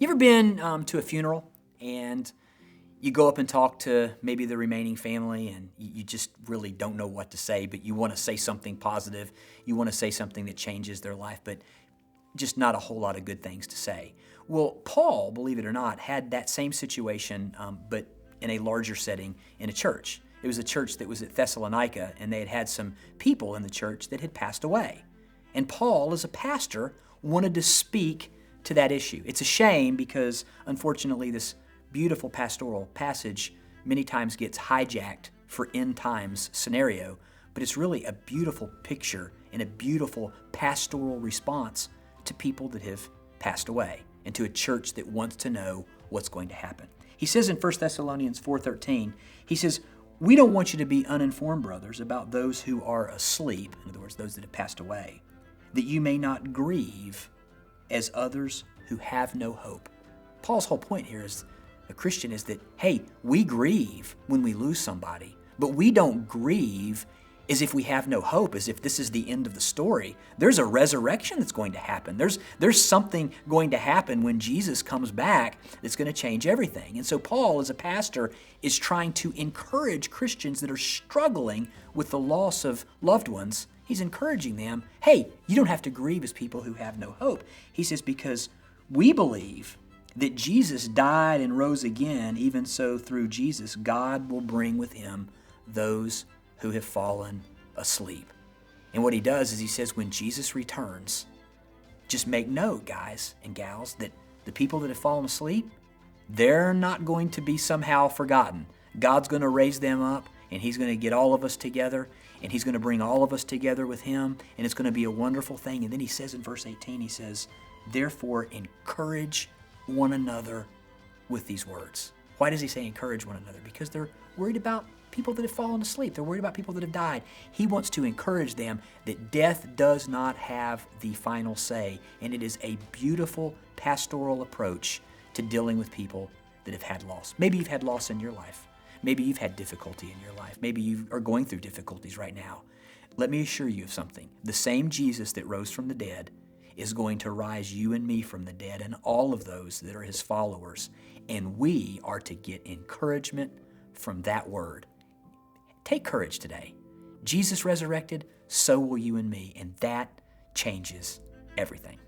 You ever been to a funeral and you go up and talk to maybe the remaining family and you just really don't know what to say, but you want to say something positive. You want to say something that changes their life, but just not a whole lot of good things to say. Well, Paul, believe it or not, had that same situation, but in a larger setting in a church. It was a church that was at Thessalonica, and they had some people in the church that had passed away. And Paul, as a pastor, wanted to speak to that issue. It's a shame because, unfortunately, this beautiful pastoral passage many times gets hijacked for end times scenario, but it's really a beautiful picture and a beautiful pastoral response to people that have passed away and to a church that wants to know what's going to happen. He says in 1 Thessalonians 4:13, he says, "We don't want you to be uninformed, brothers, about those who are asleep," in other words, those that have passed away, "that you may not grieve as others who have no hope." Paul's whole point here is a Christian is that, hey, we grieve when we lose somebody, but we don't grieve as if we have no hope, as if this is the end of the story. There's a resurrection that's going to happen. There's something going to happen when Jesus comes back that's going to change everything. And so Paul, as a pastor, is trying to encourage Christians that are struggling with the loss of loved ones. He's encouraging them, hey, you don't have to grieve as people who have no hope. He says, because we believe that Jesus died and rose again, even so through Jesus, God will bring with him those who have fallen asleep. And what he does is he says, when Jesus returns, just make note, guys and gals, that the people that have fallen asleep, they're not going to be somehow forgotten. God's going to raise them up, and he's going to get all of us together, and he's going to bring all of us together with him, and it's going to be a wonderful thing. And then he says in verse 18, he says, therefore encourage one another with these words. Why does he say encourage one another? Because they're worried about people that have fallen asleep. They're worried about people that have died. He wants to encourage them that death does not have the final say, and it is a beautiful pastoral approach to dealing with people that have had loss. Maybe you've had loss in your life. Maybe you've had difficulty in your life. Maybe you are going through difficulties right now. Let me assure you of something. The same Jesus that rose from the dead is going to rise you and me from the dead and all of those that are his followers. And we are to get encouragement from that word. Take courage today. Jesus resurrected, so will you and me, and that changes everything.